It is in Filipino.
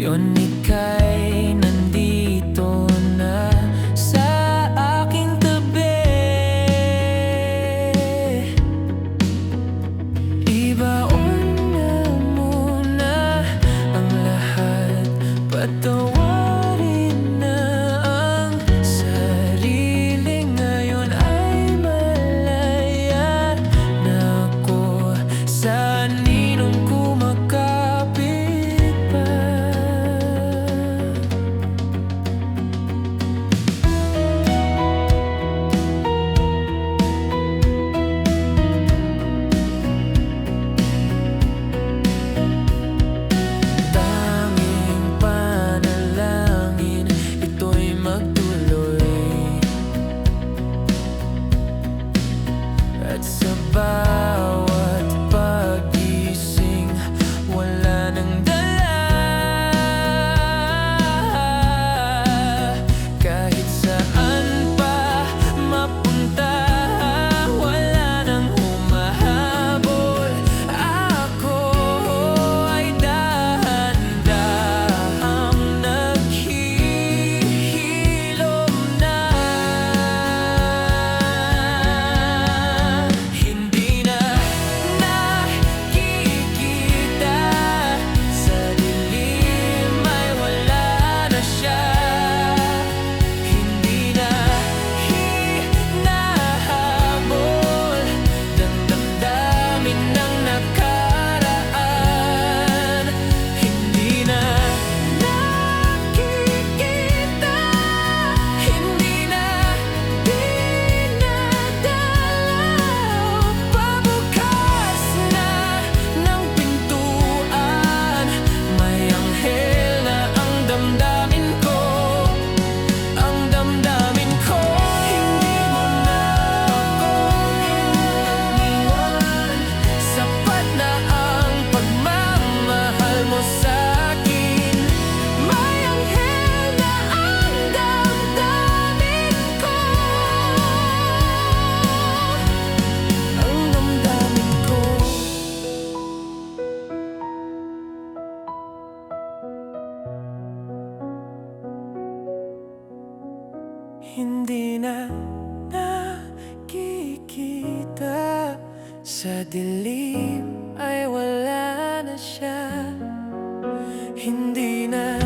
Ngayon ika'y nandito na sa aking tabi. Ibaon na muna ang lahat, patawarin na ang sarili. Ngayon ay malaya na ako sa ninong kumakapit pa. Tanging panalangin, ito'y magtuloy. At sa bawat pagising, wala nang dala. Kahit saan pa mapunta, wala nang humahabol. Ako ay dahan-dahang naghihilom na. Hindi na nakikita, sa dilim ay wala na siya. Hindi na hinahabol ng damdamin ng nakaraan. Hindi na nakikita, hindi na dinadalaw. Pabukas na ng pintuan, may anghel na ang damdamin ko. Ang damdamin ko. Hindi mo na ako iniwan, sapat na ang pagmamahal mo sa'kin. May anghel na ang damdamin ko. Ang damdamin ko. Hindi na nakikita, sa dilim ay wala na siya. Hindi na